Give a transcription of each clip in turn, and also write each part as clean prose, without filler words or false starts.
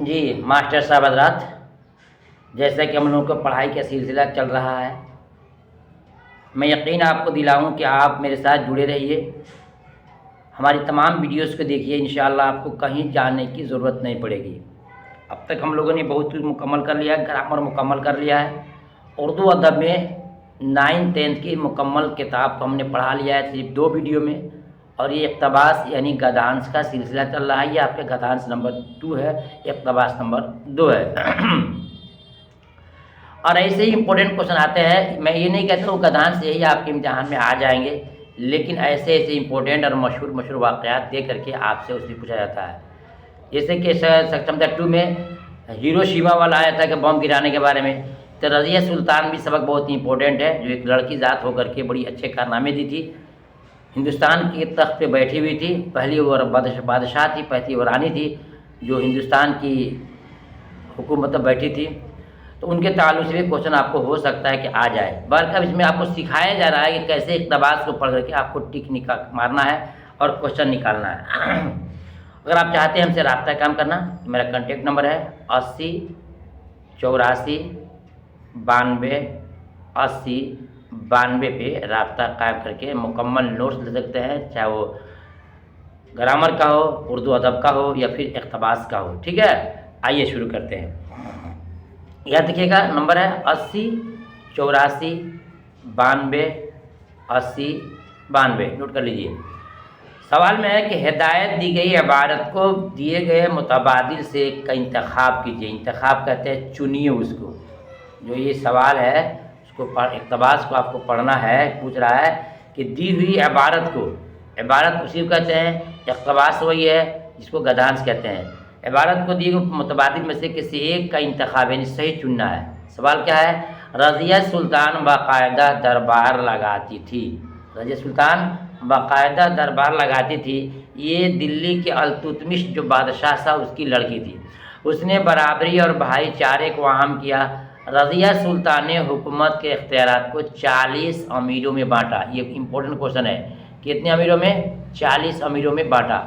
جی master صاحب حضرات، جیسا کہ ہم لوگوں کو پڑھائی کا سلسلہ چل رہا ہے، میں یقین آپ کو دلاؤں کہ آپ میرے ساتھ جڑے رہیے، ہماری تمام ویڈیوز کو دیکھیے، انشاءاللہ آپ کو کہیں جانے کی ضرورت نہیں پڑے گی۔ اب تک ہم لوگوں نے بہت کچھ مکمل کر لیا ہے، گرامر مکمل کر لیا ہے، اردو ادب میں 9 10 کی مکمل کتاب کو ہم نے پڑھا لیا ہے صرف 2 ویڈیو میں، اور یہ اقتباس یعنی گدانس کا سلسلہ چل رہا ہے۔ یہ آپ کے گدانس نمبر 2 ہے، اقتباس نمبر 2 ہے۔ اور ایسے ہی امپورٹنٹ کوشچن آتے ہیں، میں یہ نہیں کہتا ہوں گدانس یہی آپ کے امتحان میں آ جائیں گے، لیکن ایسے امپورٹنٹ اور مشہور واقعات دے کر کے آپ سے اس میں پوچھا جاتا ہے۔ جیسے کہ سیکشن 2 میں ہیروشیما والا آیا تھا کہ بم گرانے کے بارے میں، تو رضیہ سلطان بھی سبق بہت ہی امپورٹنٹ ہے، جو ایک لڑکی ذات ہو کر کے بڑی اچھے کارنامے دی تھی، ہندوستان کے تخت پہ بیٹھی ہوئی تھی، پہلی وہ بادشاہ تھی، پہلی وہ رانی تھی جو ہندوستان کی حکومت پر بیٹھی تھی، تو ان کے تعلق سے بھی کوشچن آپ کو ہو سکتا ہے کہ آ جائے۔ بہرکیف اس میں آپ کو سکھایا جا رہا ہے کہ کیسے اقتباس کو پڑھ کر کے آپ کو ٹک مارنا ہے اور کوشچن نکالنا ہے۔ اگر آپ چاہتے ہیں ہم سے رابطہ کام کرنا، تو میرا کانٹیکٹ نمبر ہے 80 84 92 80 92 پہ رابطہ قائم کر کے مکمل نوٹس لے سکتے ہیں، چاہے وہ گرامر کا ہو، اردو ادب کا ہو یا پھر اقتباس کا ہو۔ ٹھیک ہے، آئیے شروع کرتے ہیں۔ یاد رکھیے گا، نمبر ہے 80 84 92 80 92، نوٹ کر لیجیے۔ سوال میں ہے کہ ہدایت دی گئی عبارت کو دیے گئے متبادل سے کا انتخاب کیجیے۔ انتخاب کہتے ہیں چنیے اس کو۔ جو یہ سوال ہے اس کو اقتباس کو آپ کو پڑھنا ہے، پوچھ رہا ہے کہ دی ہوئی عبارت کو، عبارت اسی کو کہتے ہیں، اقتباس وہی ہے جس کو گدانس کہتے ہیں۔ عبارت کو دیے گئے متبادل میں سے کسی ایک کا انتخاب یعنی صحیح چننا ہے۔ سوال کیا ہے؟ رضیہ سلطان باقاعدہ دربار لگاتی تھی۔ رضیہ سلطان باقاعدہ دربار لگاتی تھی، یہ دلی کے التتمش جو بادشاہ تھا اس کی لڑکی تھی۔ اس نے برابری اور بھائی چارے کو عام کیا۔ رضیہ سلطان نے حکومت کے اختیارات کو 40 امیروں میں بانٹا۔ یہ امپورٹنٹ کوشچن ہے، کتنے امیروں میں؟ 40 امیروں میں بانٹا،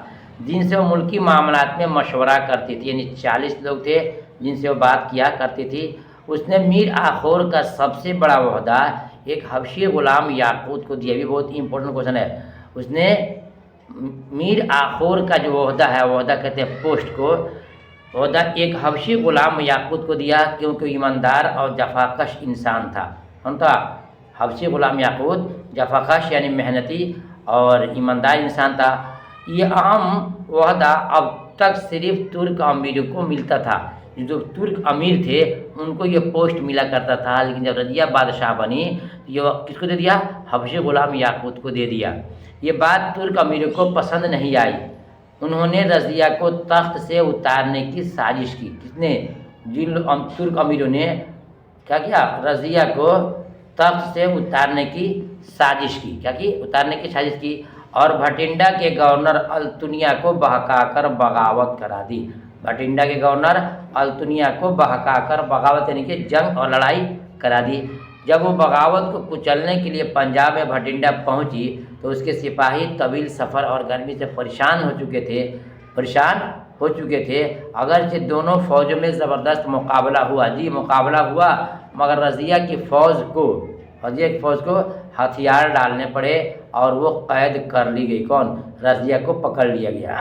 جن سے وہ ملکی معاملات میں مشورہ کرتی تھی، یعنی 40 لوگ تھے جن سے وہ بات کیا کرتی تھی۔ اس نے میر آخور کا سب سے بڑا عہدہ ایک حبشی غلام یاقوت کو دیا۔ بھی بہت ہی امپورٹنٹ کوشچن ہے۔ اس نے میر آخور کا جو عہدہ ہے، عہدہ کہتے ہیں پوسٹ کو، عہدہ ایک حبشی غلام یاقوت کو دیا، کیونکہ ایماندار اور جفاکش انسان تھا۔ کون تھا؟ حبشی غلام یاقوت، جفاکش یعنی محنتی اور ایماندار انسان تھا۔ یہ اہم عہدہ اب تک صرف ترک امیروں کو ملتا تھا۔ جو ترک امیر تھے ان کو یہ پوسٹ ملا کرتا تھا، لیکن جب رضیہ بادشاہ بنی تو یہ کس کو دے دیا؟ حبشی غلام یاقوت کو دے دیا۔ یہ بات ترک امیروں کو پسند نہیں آئی، انہوں نے رضیہ کو تخت سے اتارنے کی سازش کی۔ کس نے؟ جن ترک امیروں نے کیا کیا؟ رضیہ کو تخت سے اتارنے کی سازش کی۔ کیا کی؟ اتارنے کی سازش کی، اور بھٹنڈا کے گورنر التونیا کو بہکا کر بغاوت کرا دی۔ بھٹنڈا کے گورنر التونیا کو بہکا کر بغاوت یعنی کہ جنگ اور لڑائی کرا دی۔ جب وہ بغاوت کو کچلنے کے لیے پنجاب میں بھٹنڈا پہنچی تو اس کے سپاہی طویل سفر اور گرمی سے پریشان ہو چکے تھے۔ اگرچہ دونوں فوجوں میں زبردست مقابلہ ہوا، مقابلہ ہوا، مگر رضیہ کی فوج کو ہتھیار ڈالنے پڑے اور وہ قید کر لی گئی۔ کون؟ رضیہ کو پکڑ لیا گیا۔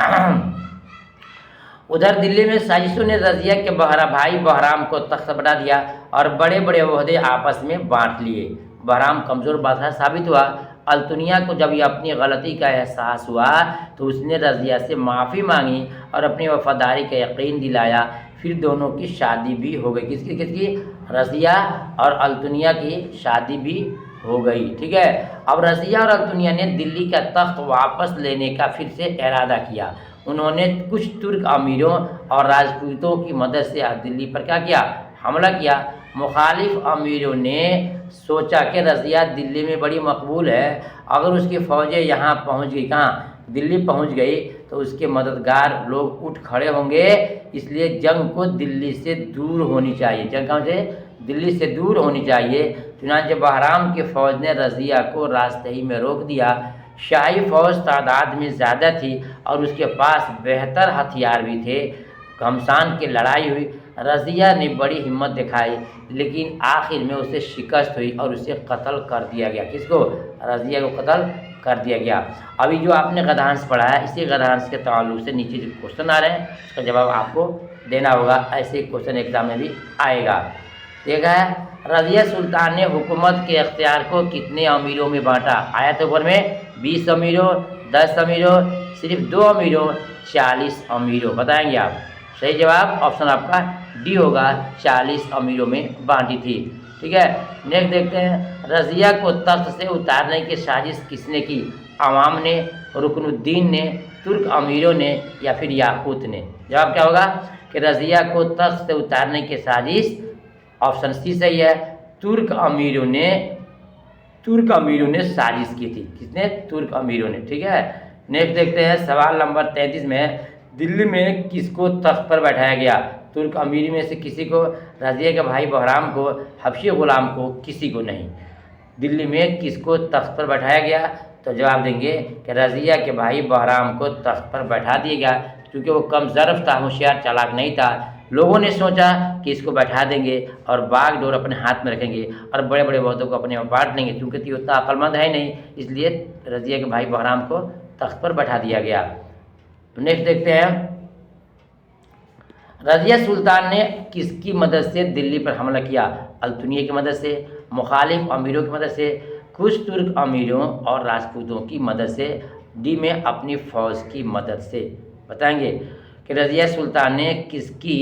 ادھر دلی میں سازشوں نے رضیہ کے بھائی بہرام کو تخت بنا دیا اور بڑے بڑے عہدے آپس میں بانٹ لیے۔ بہرام کمزور بادشاہ ثابت ہوا۔ التونیا کو جب یہ اپنی غلطی کا احساس ہوا تو اس نے رضیہ سے معافی مانگی اور اپنی وفاداری کا یقین دلایا۔ پھر دونوں کی شادی بھی ہو گئی۔ کس کی؟ رضیہ اور التونیا کی شادی بھی ہو گئی۔ ٹھیک ہے، اب رضیہ اور التونیا نے دلی کا تخت واپس لینے کا پھر سے ارادہ کیا۔ انہوں نے کچھ ترک امیروں اور راجپوتوں کی مدد سے دلی پر کیا؟ حملہ کیا۔ مخالف امیروں نے سوچا کہ رضیہ دلی میں بڑی مقبول ہے، اگر اس کی فوجیں یہاں پہنچ گئی، کہاں؟ دلی پہنچ گئی، تو اس کے مددگار لوگ اٹھ کھڑے ہوں گے، اس لیے جنگ کو دلی سے دور ہونی چاہیے۔ جنگ کہاں سے؟ دلی سے دور ہونی چاہیے۔ چنانچہ بہرام کی فوج نے رضیہ کو راستے ہی میں روک دیا۔ شاہی فوج تعداد میں زیادہ تھی اور اس کے پاس بہتر ہتھیار بھی تھے۔ گھمسان کی لڑائی ہوئی، رضیہ نے بڑی ہمت دکھائی لیکن آخر میں اسے شکست ہوئی اور اسے قتل کر دیا گیا۔ کس کو؟ رضیہ کو قتل کر دیا گیا۔ ابھی جو آپ نے غدانس پڑھا ہے، اسی غدانس کے تعلق سے نیچے جو کوشچن آ رہے ہیں اس کا جواب آپ کو دینا ہوگا، ایسے کوشچن ایگزام میں بھی آئے گا۔ دیکھا ہے، رضیہ سلطان نے حکومت کے اختیار کو کتنے امیروں میں بانٹا؟ آیا تو اوپر میں 20 امیروں، 10 امیروں، صرف 2 امیروں، 40 امیروں۔ بتائیں گے آپ؟ صحیح جواب آپشن آپ کا ڈی ہوگا، 40 امیروں میں بانٹی تھی۔ ٹھیک ہے، نیکسٹ دیکھتے ہیں، رضیہ کو تخت سے اتارنے کی سازش کس نے کی؟ عوام نے، رکن الدین نے، ترک امیروں نے یا پھر یاقوت نے؟ جواب کیا ہوگا کہ رضیہ کو تخت سے اتارنے کی سازش آپشن سی صحیح ہے، ترک امیروں نے سازش کی تھی۔ کس نے؟ ترک امیروں نے۔ ٹھیک ہے، نیکسٹ دیکھتے ہیں سوال نمبر 33 میں، دلی میں کس کو تخت پر بیٹھایا گیا؟ ترک امیر میں سے کسی کو، رضیہ کے بھائی بہرام کو، حبشی غلام کو، کسی کو نہیں۔ دلی میں کس کو تخت پر بیٹھایا گیا؟ تو جواب دیں گے کہ رضیہ کے بھائی بہرام کو تخت پر بیٹھا دیا گیا، کیونکہ وہ کم ظرف تھا، ہوشیار چالاک نہیں تھا۔ لوگوں نے سوچا کہ اس کو بیٹھا دیں گے اور باغ ڈور اپنے ہاتھ میں رکھیں گے اور بڑے بڑے عہدوں کو اپنے میں بانٹ لیں گے، کیونکہ یہ اتنا عقل مند ہے نہیں، اس لیے رضیہ کے بھائی بہرام کو تخت پر بیٹھا دیا گیا۔ نیکسٹ دیکھتے ہیں، رضیہ سلطان نے کس کی مدد سے دلی پر حملہ کیا؟ التونیہ کی مدد سے، مخالف امیروں کی مدد سے، کچھ ترک امیروں اور راجپوتوں کی مدد سے، ڈی میں اپنی فوج کی مدد سے؟ بتائیں گے کہ رضیہ سلطان نے کس کی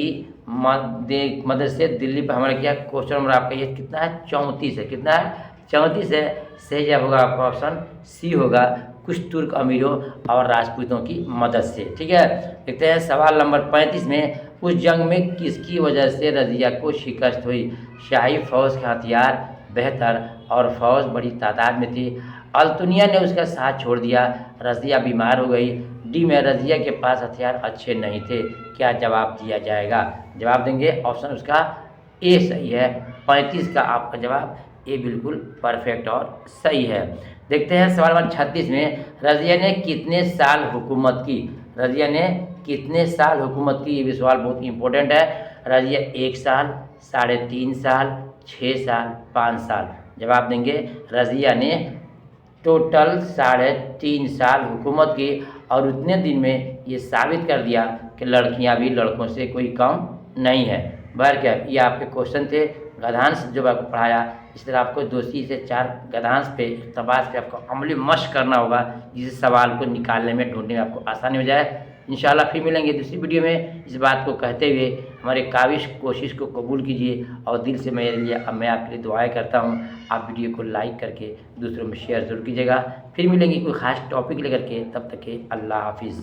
مدد سے دلی پر حملہ کیا؟ کوشچن نمبر آپ کا یہ کتنا ہے؟ 34 ہے۔ کتنا ہے؟ 34 ہے۔ صحیح جواب ہوگا آپ کا آپشن سی ہوگا، کچھ ترک امیروں اور راجپوتوں کی مدد سے۔ ٹھیک ہے، دیکھتے ہیں سوال نمبر 35 میں، اس جنگ میں کس کی وجہ سے رضیہ کو شکست ہوئی؟ شاہی فوج کے ہتھیار بہتر اور فوج بڑی تعداد میں تھی، التونیہ نے اس کا ساتھ چھوڑ دیا، رضیہ بیمار ہو گئی، ڈی میں رضیہ کے پاس ہتھیار اچھے نہیں تھے۔ کیا جواب دیا جائے گا؟ جواب دیں گے آپشن اس کا اے صحیح ہے، 35 کا آپ کا جواب اے بالکل پرفیکٹ اور صحیح ہے۔ دیکھتے ہیں سوال نمبر 36 میں، رضیہ نے کتنے سال حکومت کی؟ رضیہ نے کتنے سال حکومت کی؟ یہ بھی سوال بہت امپورٹنٹ ہے۔ رضیہ 1 سال، 3.5 سال، 6 سال، 5 سال؟ جواب دیں گے رضیہ نے ٹوٹل 3.5 سال حکومت کی اور اتنے دن میں یہ ثابت کر دیا کہ لڑکیاں بھی لڑکوں سے کوئی کم نہیں ہے۔ بہرکیف یہ آپ کے کوشچن تھے، گدھانس جو آپ کو پڑھایا، اس طرح آپ کو 2 سے 4 گدھانس پہ اقتباس پہ آپ کو عملی مشق کرنا ہوگا، جس سوال کو نکالنے میں ڈھونڈنے میں آپ کو آسانی ہو جائے۔ انشاءاللہ پھر ملیں گے دوسری ویڈیو میں۔ اس بات کو کہتے ہوئے ہمارے کوشش کو قبول کیجیے اور دل سے میں آپ کے لیے دعائیں کرتا ہوں۔ آپ ویڈیو کو لائک کر کے دوسروں میں شیئر ضرور کیجیے گا۔ پھر ملیں گے کوئی خاص ٹاپک لے کر کے، تب تک کہ اللہ حافظ۔